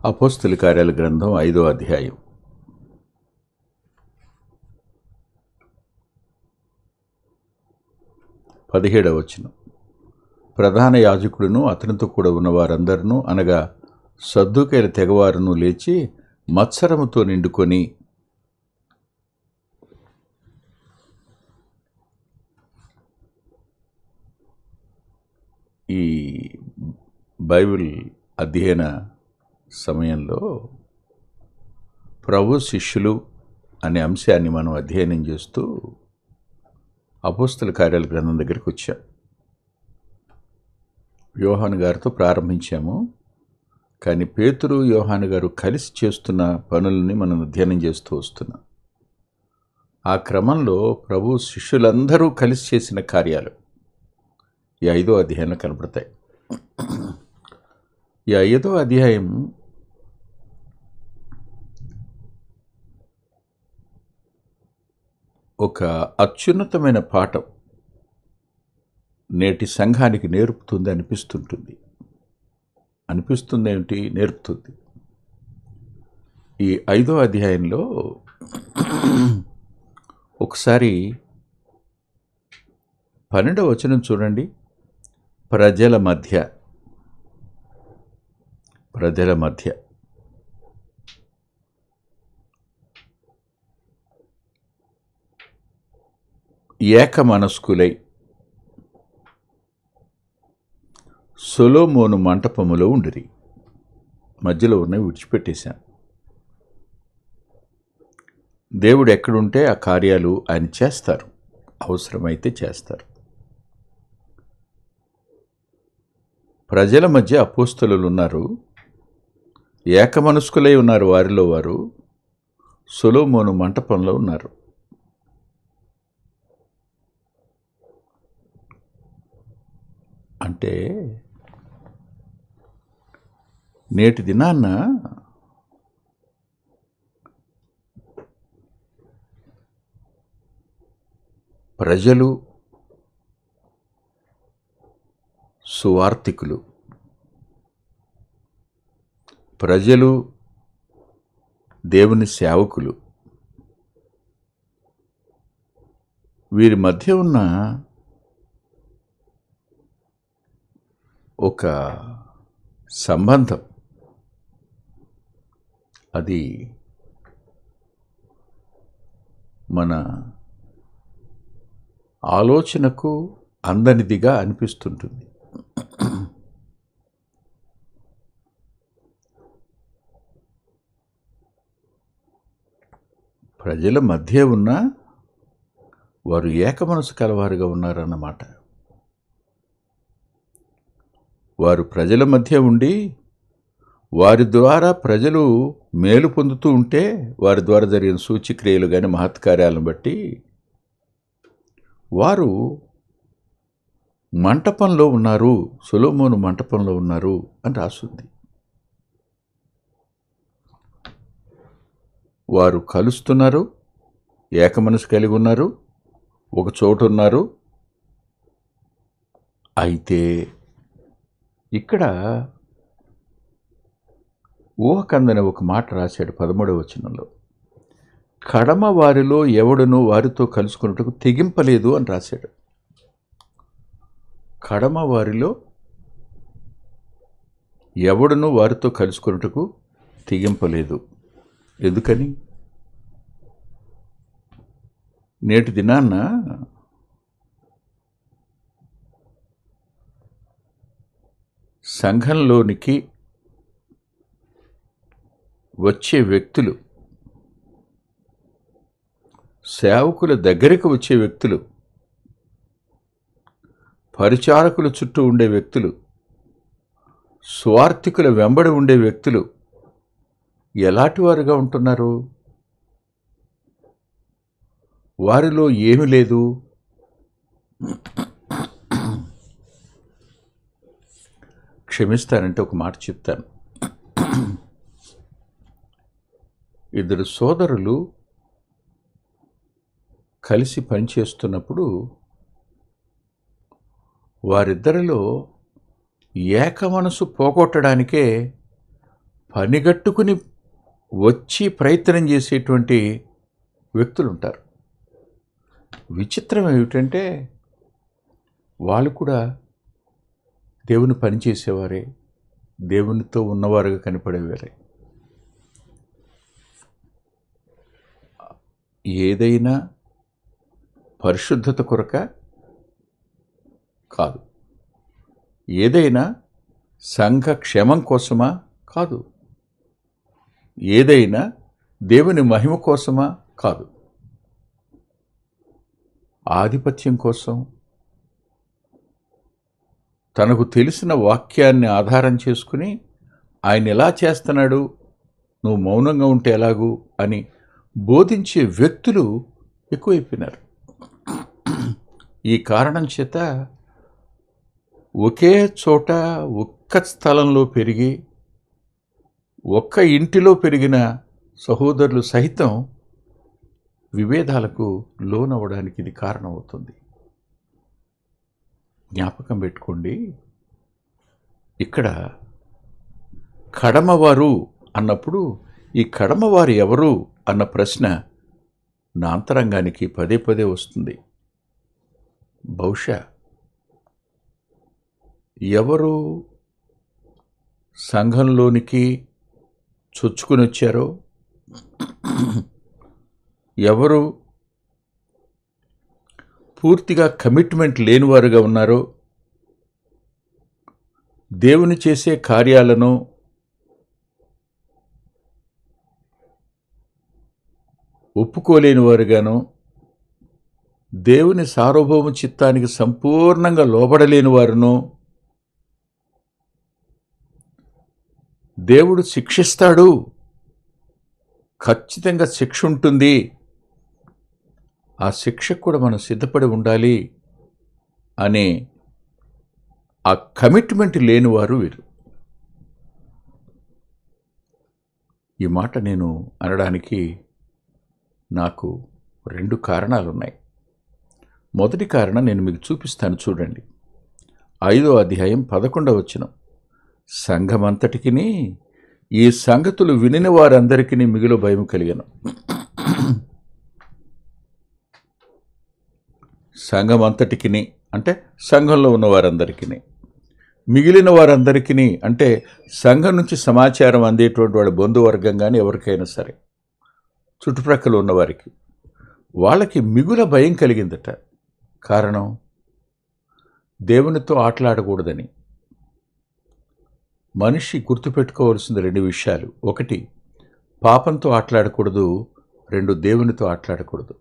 అపోస్తలుల కార్యాల గ్రంథం 5వ అధ్యాయం. పదిహేడవ వచనం. ప్రధాన యాజకుడును అతనితో కూడా ఉన్న వారందరూ అనగా సద్దూకైల తెగవారును లేచి మత్సరముతో నిండుకొని ఈ బైబిల్ అధ్యయన సమయంలో ప్రభు శిష్యులు అనే అంశాన్ని మనం అధ్యయనం చేస్తూ అపోస్తలుల కార్యాల గ్రంథం దగ్గరికి వచ్చాం. యోహాను గారితో ప్రారంభించాము, కానీ పేతురు యోహాను గారు కలిసి చేస్తున్న పనులని మనం అధ్యయనం చేస్తూ వస్తున్నాం. ఆ క్రమంలో ప్రభు శిష్యులందరూ కలిసి చేసిన కార్యాలు ఈ 5వ అధ్యాయంలో కనపడతాయి. ఈ 5వ అధ్యాయం ఒక అత్యున్నతమైన పాఠం నేటి సంఘానికి నేర్పుతుంది అనిపిస్తుంది ఏమిటి? నేర్పుతుంది. ఈ 5వ అధ్యాయంలో ఒకసారి 12వ వచనం చూడండి. ప్రజల మధ్య ఏక మనస్కులై సొలొమోను మంటపములో ఉండిరి. మధ్యలో ఉన్నవి విడిచిపెట్టేశాను. దేవుడు ఎక్కడుంటే ఆ కార్యాలు ఆయన చేస్తారు, అవసరమైతే చేస్తారు. ప్రజల మధ్య అపోస్తలులు ఉన్నారు, ఏక మనస్కులై ఉన్నారు. వారిలో వారు సొలొమోను మంటపంలో ఉన్నారు. అంటే నేటి దినాన్న ప్రజలు, సువార్తికులు, ప్రజలు, దేవుని సేవకులు, వీరి మధ్య ఉన్న ఒక సంబంధం అది మన ఆలోచనకు అందనిదిగా అనిపిస్తుంటుంది. ప్రజల మధ్య ఉన్న వారు ఏక మనసు కలవారుగా ఉన్నారన్నమాట. వారు ప్రజల మధ్య ఉండి వారి ద్వారా ప్రజలు మేలు పొందుతూ ఉంటే, వారి ద్వారా జరిగిన సూచక్రియలు కానీ మహత్కార్యాలను బట్టి వారు మంటపంలో ఉన్నారు, సొలొమోను మంటపంలో ఉన్నారు అని రాస్తుంది. వారు కలుస్తున్నారు, ఏక మనసు కలిగి ఉన్నారు, ఒక చోటు ఉన్నారు. అయితే ఇక్కడ ఊహకందని ఒక మాట రాశాడు 13వ వచనంలో. కడమ వారిలో ఎవడును వారితో కలుసుకున్నట్టుకు తెగింపలేదు అని రాశాడు. కడమ వారిలో ఎవడును వారితో కలుసుకున్నట్టుకు తెగింపలేదు. ఎందుకని? నేటి దినాన్న సంఘంలోనికి వచ్చే వ్యక్తులు, సేవకుల దగ్గరికి వచ్చే వ్యక్తులు, పరిచారకుల చుట్టూ ఉండే వ్యక్తులు, స్వార్థికుల వెంబడి ఉండే వ్యక్తులు ఎలాంటి వారుగా ఉంటున్నారు? వారిలో ఏమీ లేదు. క్షమిస్తానంటే ఒక మాట చెప్తాను. ఇద్దరు సోదరులు కలిసి పనిచేస్తున్నప్పుడు వారిద్దరిలో ఏక మనసు పోగొట్టడానికే పనిగట్టుకుని వచ్చి ప్రయత్నం చేసేటువంటి వ్యక్తులు ఉంటారు. విచిత్రం ఏమిటంటే వాళ్ళు కూడా దేవుని పనిచేసేవారే, దేవునితో ఉన్నవారుగా కనపడేవారే. ఏదైనా పరిశుద్ధత కొరక కాదు, ఏదైనా సంఘ క్షేమం కోసమా కాదు, ఏదైనా దేవుని మహిమ కోసమా కాదు, ఆధిపత్యం కోసం, తనకు తెలిసిన వాక్యాన్ని ఆధారం చేసుకుని ఆయన ఎలా చేస్తున్నాడు, నువ్వు మౌనంగా ఉంటే ఎలాగూ అని బోధించే వ్యక్తులు ఎక్కువైపోయినారు. ఈ కారణం చేత ఒకే చోట ఒక్క స్థలంలో పెరిగి ఒక్క ఇంటిలో పెరిగిన సహోదరులు సహితం విభేదాలకు లోనవ్వడానికి ఇది కారణమవుతుంది. జ్ఞాపకం పెట్టుకోండి, ఇక్కడ కడమవారు అన్నప్పుడు ఈ కడమవారు ఎవరు అన్న ప్రశ్న నా అంతరంగానికి పదే పదే వస్తుంది. బహుశా ఎవరు సంఘంలోనికి చొచ్చుకుని వచ్చారో, ఎవరు పూర్తిగా కమిట్మెంట్ లేనివారుగా ఉన్నారో, దేవుని చేసే కార్యాలను ఒప్పుకోలేని వారుగాను, దేవుని సార్వభౌమ చిత్తానికి సంపూర్ణంగా లోబడలేని వారును దేవుడు శిక్షిస్తాడు, ఖచ్చితంగా శిక్ష ఉంటుంది, ఆ శిక్షకు కూడా మనం సిద్ధపడి ఉండాలి అనే ఆ కమిట్మెంట్ లేనివారు వీరు. ఈ మాట నేను అనడానికి నాకు 2 కారణాలున్నాయి. మొదటి కారణం నేను మీకు చూపిస్తాను, చూడండి. 5వ అధ్యాయం 11వ వచనం, సంఘమంతటికిని ఈ సంగతులు వినిన వారందరికీ మిగులు భయం కలిగెను. సంఘమంతటికిని అంటే సంఘంలో ఉన్న వారందరికీ, మిగిలిన వారందరికీ అంటే సంఘం నుంచి సమాచారం అందేటువంటి వాడి బంధువర్గం కానీ ఎవరికైనా సరే, చుట్టుప్రక్కల ఉన్నవారికి, వాళ్ళకి మిగుల భయం కలిగిందట. కారణం, దేవునితో ఆటలాడకూడదని. మనిషి గుర్తుపెట్టుకోవాల్సిన 2 విషయాలు: 1 పాపంతో ఆటలాడకూడదు, 2 దేవునితో ఆటలాడకూడదు.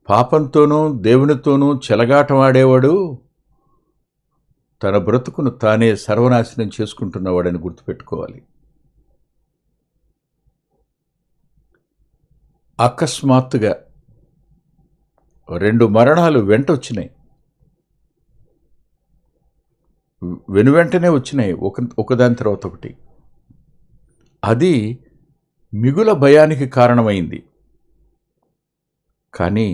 పాపంతోనూ దేవునితోనూ చెలగాటమాడేవాడు తన బ్రతుకును తానే సర్వనాశనం చేసుకుంటున్నవాడని గుర్తుపెట్టుకోవాలి. అకస్మాత్తుగా 2 మరణాలు వెంటొచ్చినాయి, వెనువెంటనే వచ్చినాయి, ఒకదాని తర్వాత ఒకటి. అది మిగుల భయానికి కారణమైంది. కానీ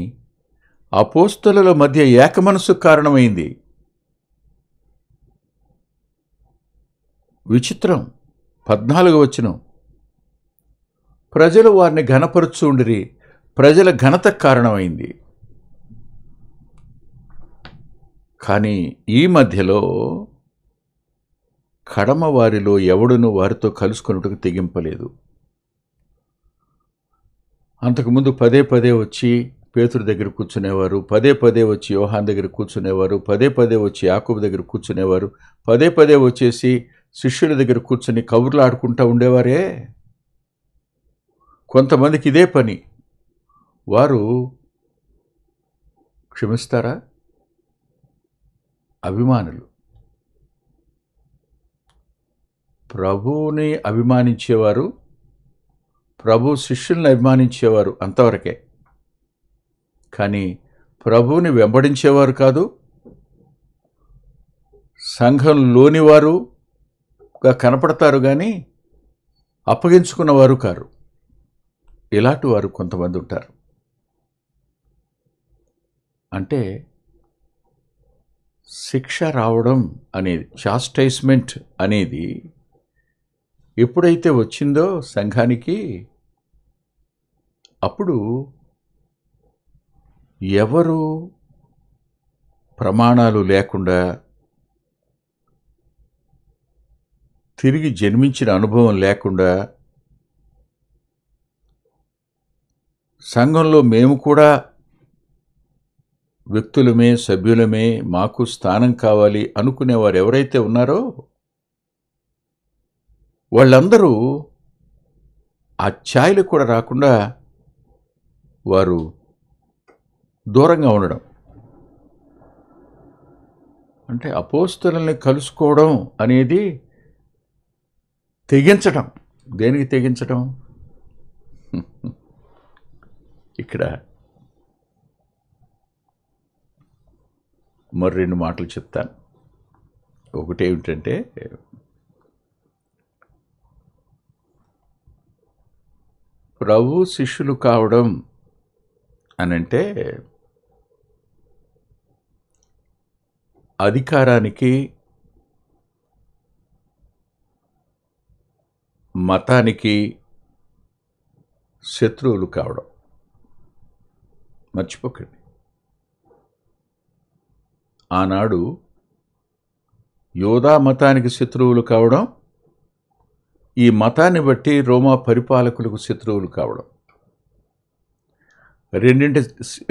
అపోస్తలుల మధ్య ఏకమనస్సుకు కారణమైంది. విచిత్రం, 14వ వచనం, ప్రజలు వారిని ఘనపరుచుండిరి, ప్రజల ఘనతకు కారణమైంది. కానీ ఈ మధ్యలో కడమ వారిలో ఎవడును వారితో కలుసుకొనుటకు తెగింపలేదు. అంతకుముందు పదే పదే వచ్చి పేతురు దగ్గర కూర్చునేవారు, పదే పదే వచ్చి యోహాన్ దగ్గర కూర్చునేవారు, పదే పదే వచ్చి యాకోబు దగ్గర కూర్చునేవారు, పదే పదే వచ్చేసి శిష్యుల దగ్గర కూర్చుని కబుర్లు ఆడుకుంటూ ఉండేవారే. కొంతమందికి ఇదే పని. వారు క్షమిస్తారా? అభిమానులు. ప్రభువుని అభిమానించేవారు, ప్రభు శిష్యుల్ని అభిమానించేవారు అంతవరకే. కానీ ప్రభువుని వెంబడించేవారు కాదు, సంఘంలోనివారుగా కనపడతారు కానీ అప్పగించుకున్నవారు కారు. ఇలాంటి వారు కొంతమంది ఉంటారు. అంటే శిక్ష రావడం అనేది, చాస్టైజ్మెంట్ అనేది ఎప్పుడైతే వచ్చిందో సంఘానికి, అప్పుడు ఎవరు ప్రమాణాలు లేకుండా తిరిగి జన్మించిన అనుభవం లేకుండా సంఘంలో మేము కూడా వ్యక్తులమే, సభ్యులమే, మాకు స్థానం కావాలి అనుకునేవారు ఎవరైతే ఉన్నారో వాళ్ళందరూ ఆ ఛాయలు కూడా రాకుండా వారు దూరంగా ఉండడం. అంటే అపోస్తలుల్ని కలుసుకోవడం అనేది తెగించడం. దేనికి తెగించడం? ఇక్కడ మరి 2 మాటలు చెప్తాను. ఒకటేమిటంటే, ప్రభు శిష్యులు కావడం అనంటే అధికారానికి, మతానికి శత్రువులు కావడం. మర్చిపోకండి, ఆనాడు యోధా మతానికి శత్రువులు కావడం, ఈ మతాన్ని బట్టి రోమా పరిపాలకులకు శత్రువులు కావడం,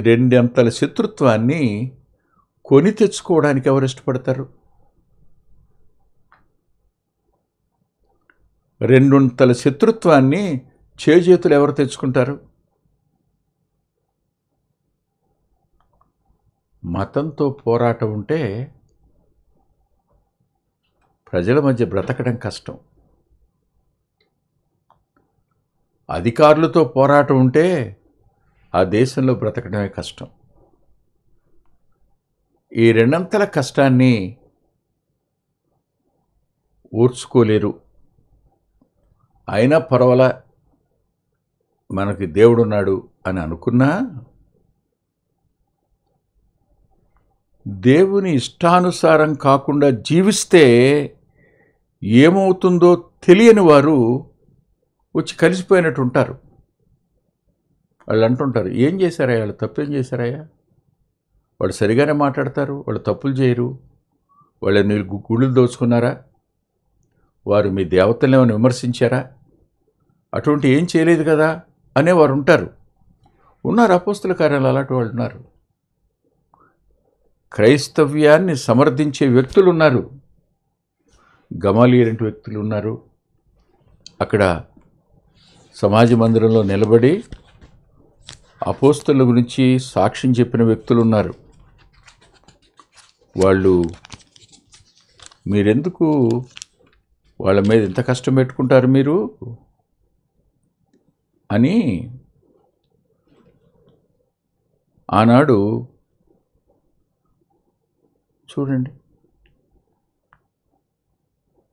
రెండంతల శత్రుత్వాన్ని కొని తెచ్చుకోవడానికి ఎవరు ఇష్టపడతారు? రెండంతల శత్రుత్వాన్ని చేజేతులు ఎవరు తెచ్చుకుంటారు? మతంతో పోరాటం ఉంటే ప్రజల మధ్య బ్రతకడం కష్టం. అధికారులతో పోరాటం ఉంటే ఆ దేశంలో బ్రతకడమే కష్టం. ఈ రెండంతల కష్టాన్ని ఓర్చుకోలేరు. అయినా పర్వాలా, మనకి దేవుడున్నాడు అని అనుకున్నా దేవుని ఇష్టానుసారం కాకుండా జీవిస్తే ఏమవుతుందో తెలియని వారు వచ్చి కలిసిపోయినట్టు ఉంటారు. వాళ్ళు అంటుంటారు, ఏం చేశారయ్యా, వాళ్ళు తప్పేం చేశారయ్యా, వాళ్ళు సరిగానే మాట్లాడతారు, వాళ్ళు తప్పులు చేయరు, వాళ్ళ మీరు గుళ్ళు దోచుకున్నారా, వారు మీ దేవతలను ఏమైనా విమర్శించారా, అటువంటి ఏం చేయలేదు కదా అనేవారు ఉంటారు. అపోస్తల కార్యాలు అలాంటి వాళ్ళు ఉన్నారు. క్రైస్తవ్యాన్ని సమర్థించే వ్యక్తులు ఉన్నారు. గమాలియల్ వ్యక్తులు ఉన్నారు. అక్కడ సమాజ మందిరంలో నిలబడి అపోస్తలుల గురించి సాక్ష్యం చెప్పిన వ్యక్తులు ఉన్నారు. వాళ్ళు మీరెందుకు వాళ్ళ మీద ఎంత కష్టం పెట్టుకుంటారు మీరు అని ఆనాడు చూడండి,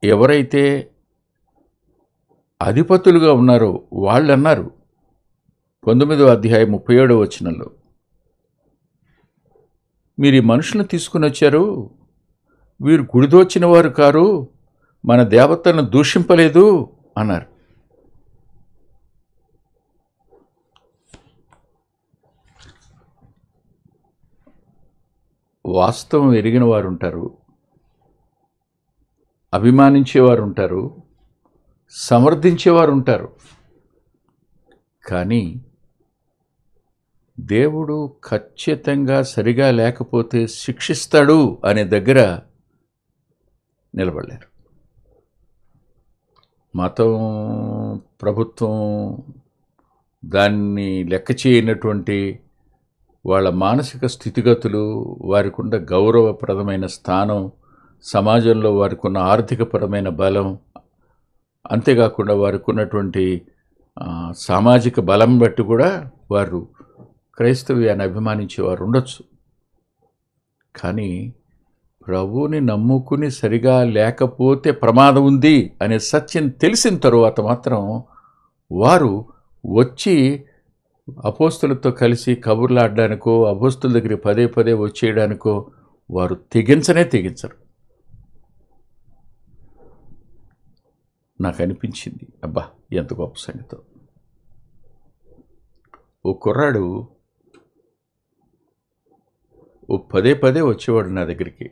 ఎవరైతే అధిపతులుగా ఉన్నారో వాళ్ళు అన్నారు 19వ అధ్యాయం 37వ వచనంలో, మీరు ఈ మనుషులను తీసుకుని వచ్చారు, వీరు గుడిదోచిన వారు కారు, మన దేవతలను దూషింపలేదు అన్నారు. వాస్తవం ఎరిగిన వారు ఉంటారు, అభిమానించేవారు ఉంటారు, సమర్థించేవారు ఉంటారు. కానీ దేవుడు ఖచ్చితంగా సరిగా లేకపోతే శిక్షిస్తాడు అనే దగ్గర నిలబడలేరు. మతం, ప్రభుత్వం దాన్ని లెక్క చేయనటువంటి వాళ్ళ మానసిక స్థితిగతులు, వారికి ఉన్న గౌరవప్రదమైన స్థానం, సమాజంలో వారికి ఉన్న ఆర్థికపరమైన బలం, అంతేకాకుండా వారికి ఉన్నటువంటి సామాజిక బలం బట్టి కూడా వారు క్రైస్తవ్యాన్ని అభిమానించేవారు ఉండొచ్చు. కానీ ప్రభువుని నమ్ముకుని సరిగా లేకపోతే ప్రమాదం ఉంది అనే సత్యం తెలిసిన తరువాత మాత్రం వారు వచ్చి అపోస్తులతో కలిసి కబుర్లాడడానికో, అపోస్తుల దగ్గర పదే పదే వచ్చేయడానికో వారు తెగించరు. నాకు అనిపించింది, అబ్బా ఎంత గొప్ప సంగతో. ఓ కుర్రాడు పదే పదే వచ్చేవాడు నా దగ్గరికి.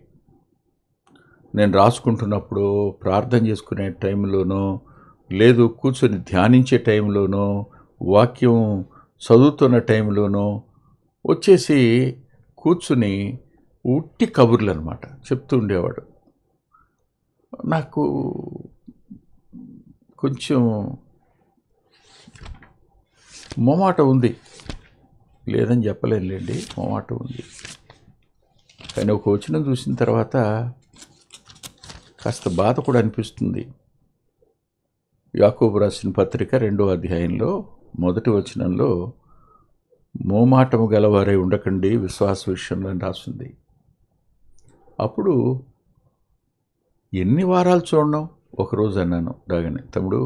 నేను రాసుకుంటున్నప్పుడు, ప్రార్థన చేసుకునే టైంలోనో, లేదు కూర్చొని ధ్యానించే టైంలోనో, వాక్యం చదువుతున్న టైంలోనో వచ్చేసి కూర్చుని ఉట్టి కబుర్లు అనమాట చెప్తూ ఉండేవాడు. నాకు కొంచెం మొమాట ఉంది, లేదని చెప్పలేనులేండి, మొమాట ఉంది. కానీ ఒక వచనం చూసిన తర్వాత కాస్త బాధ కూడా అనిపిస్తుంది. యాకోబు రాసిన పత్రిక 2వ అధ్యాయంలో 1వ వచనంలో, మోమాటము గలవారై ఉండకండి విశ్వాస విషయంలో అని రాసింది. అప్పుడు ఎన్ని వారాలు చూడడం, ఒకరోజు అన్నాను రాగానే, తమ్ముడు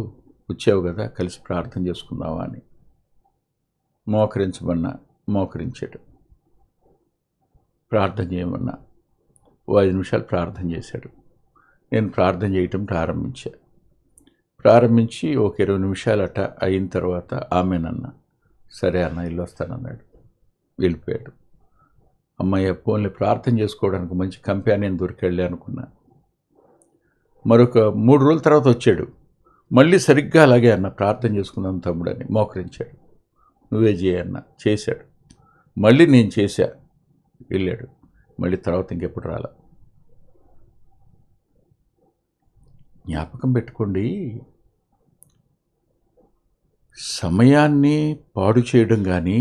వచ్చావు కదా కలిసి ప్రార్థన చేసుకుందామా అని. మోకరించమన్నా మోకరించాడు, ప్రార్థన చేయమన్నా 5 నిమిషాలు ప్రార్థన చేశాడు. నేను ప్రార్థన చేయటం ప్రారంభించి ఒక 20 నిమిషాలు అట అయిన తర్వాత ఆమెనన్నా, సరే అన్న ఇల్లు వస్తానన్నాడు. వెళ్ళిపోయాడు. అమ్మాయి ఫోన్లో ప్రార్థన చేసుకోవడానికి మంచి కంపానియన్ దొరికెళ్ళి అనుకున్నా. మరొక 3 రోజుల తర్వాత వచ్చాడు. మళ్ళీ సరిగ్గా అలాగే అన్న, ప్రార్థన చేసుకున్నాను తమ్ముడని మోకరించాడు. నువ్వే చేయన్నా, చేశాడు. మళ్ళీ నేను చేశా, వెళ్ళాడు. మళ్ళీ తర్వాత ఇంకెప్పుడు రాలా. జ్ఞాపకం పెట్టుకోండి, సమయాన్ని పాడు చేయడం కానీ,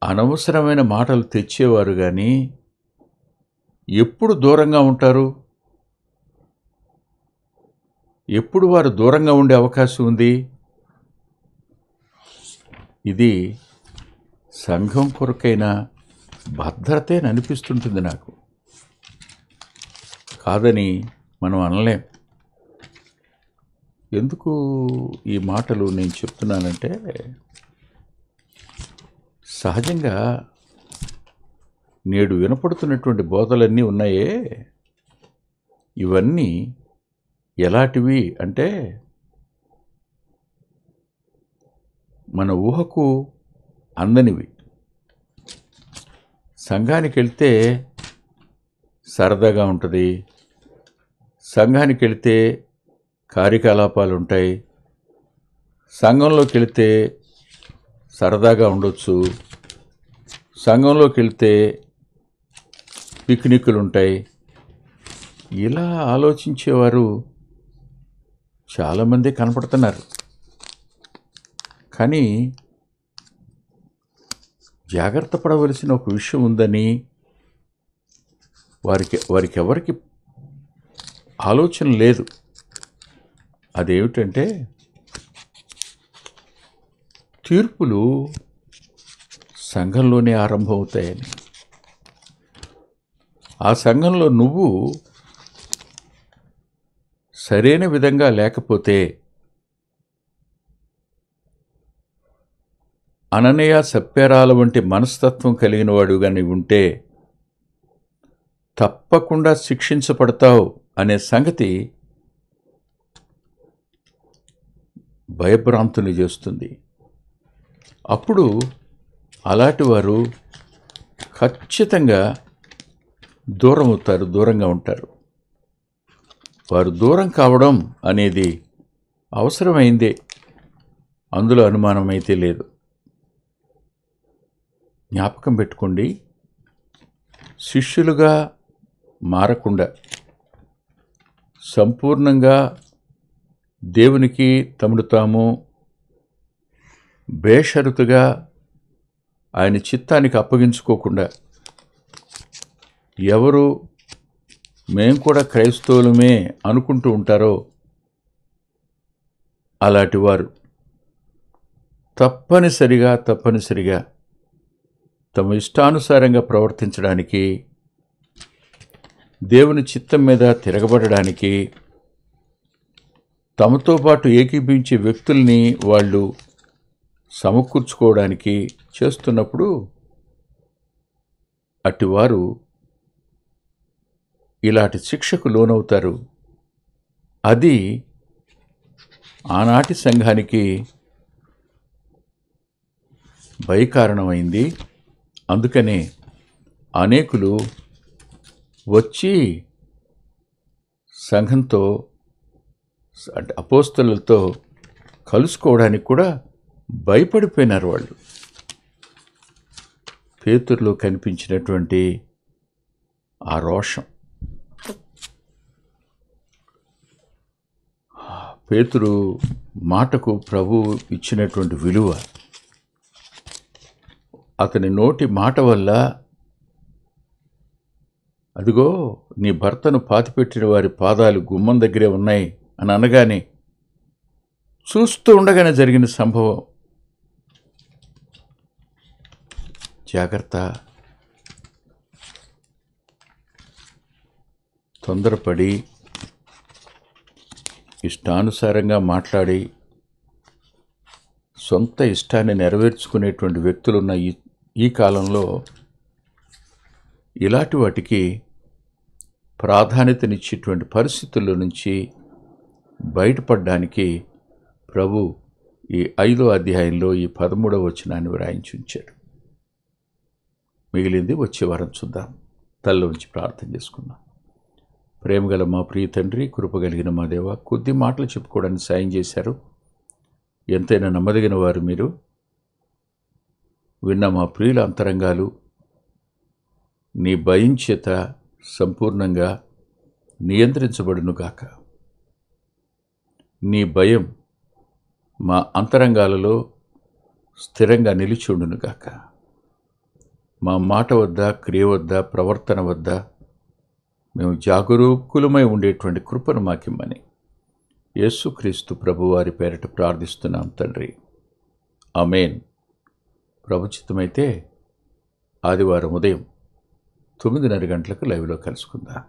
అనవసరమైన మాటలు తెచ్చేవారు కానీ ఎప్పుడు దూరంగా ఉంటారు? ఎప్పుడు వారు దూరంగా ఉండే అవకాశం ఉంది? ఇది సంఘం కొరకైన భద్రతే అనిపిస్తుంటుంది నాకు. కాదని మనం అనలేం. ఎందుకు ఈ మాటలు నేను చెప్తున్నానంటే, సహజంగా నేడు వినపడుతున్నటువంటి బోధలన్నీ ఉన్నాయే, ఇవన్నీ ఎలాంటివి అంటే, మన ఊహకు అందనివి. సంఘానికి వెళ్తే సరదాగా ఉంటుంది, సంఘానికి వెళితే కార్యకలాపాలు ఉంటాయి, సంఘంలోకి వెళితే సరదాగా ఉండొచ్చు, సంఘంలోకి వెళితే పిక్నిక్లు ఉంటాయి. ఇలా ఆలోచించేవారు చాలామంది కనపడుతున్నారు. కానీ జాగ్రత్త పడవలసిన ఒక విషయం ఉందని వారికి ఎవరికి ఆలోచన లేదు. అదేమిటంటే, తీర్పులు సంఘంలోనే ఆరంభమవుతాయని. ఆ సంఘంలో నువ్వు సరైన విధంగా లేకపోతే, అననయ సప్యరాల వంటి మనస్తత్వం కలిగిన వాడుగా నీవు ఉంటే తప్పకుండా శిక్షించబడతావు అనే సంగతి భయభ్రాంతుని చేస్తుంది. అప్పుడు అలాంటి వారు ఖచ్చితంగా దూరం అవుతారు, దూరంగా ఉంటారు. వారు దూరం కావడం అనేది అవసరమైందే, అందులో అనుమానం అయితే లేదు. జ్ఞాపకం పెట్టుకోండి, శిష్యులుగా మారకుండా సంపూర్ణంగా దేవునికి తమను తాము బేషరతుగా ఆయన చిత్తానికి అప్పగించుకోకుండా, ఎవరు మేం కూడా క్రైస్తవులమే అనుకుంటూ ఉంటారో అలాంటి వారు తప్పనిసరిగా తమ ఇష్టానుసారంగా ప్రవర్తించడానికి, దేవుని చిత్తం మీద తిరగబడడానికి, తమతో పాటు ఏకీభించే వ్యక్తుల్ని వాళ్ళు సమకూర్చుకోవడానికి చేస్తున్నప్పుడు అటువారు ఇలాంటి శిక్షకు లోనవుతారు. అది ఆనాటి సంఘానికి భయకారణమైంది. అందుకనే అనేకులు వచ్చి సంఘంతో అంటే అపోస్తలులతో కలుసుకోవడానికి కూడా భయపడిపోయినారు. వాళ్ళు పేతురులో కనిపించినటువంటి ఆ రోషం, పేతురు మాటకు ప్రభు ఇచ్చినటువంటి విలువ, అతని నోటి మాట వల్ల, అదిగో నీ భర్తను పాతిపెట్టిన వారి పాదాలు గుమ్మం దగ్గరే ఉన్నాయి అని అనగానే, చూస్తూ ఉండగానే జరిగిన సంభవం. జాగ్రత్త, తొందరపడి ఇష్టానుసారంగా మాట్లాడి సొంత ఇష్టాన్ని నెరవేర్చుకునేటువంటి వ్యక్తులున్న ఈ కాలంలో ఇలాంటి వాటికి ప్రాధాన్యతనిచ్చేటువంటి పరిస్థితుల నుంచి బయటపడడానికి ప్రభు ఈ 5వ అధ్యాయంలో ఈ 13వ వచనాన్ని వ్రాయించి ఉంచాడు. మిగిలింది వచ్చే వారం చూద్దాం. తల్ల ఉంచి ప్రార్థన చేసుకుందాం. ప్రేమగల మా ప్రియ తండ్రి, కృపగలిగిన మా దేవ, కొద్ది మాటలు చెప్పుకోవడానికి సాయం చేశారు. ఎంతైనా నమ్మదగిన వారు మీరు. విన్న మా ప్రియుల అంతరంగాలు నీ భయం చేత సంపూర్ణంగా నియంత్రించబడునుగాక. నీ భయం మా అంతరంగాలలో స్థిరంగా నిలిచి ఉండునుగాక. మా మాట వద్ద, క్రియ వద్ద, ప్రవర్తన వద్ద మేము జాగరూకులమై ఉండేటువంటి కృపను మాకిమ్మని యేసుక్రీస్తు ప్రభువారి పేరట ప్రార్థిస్తున్నాం తండ్రి. ఆమేన్. ప్రభుచిత్తమైతే ఆదివారం ఉదయం 9:30 గంటలకు లైవ్లో కలుసుకుందాం.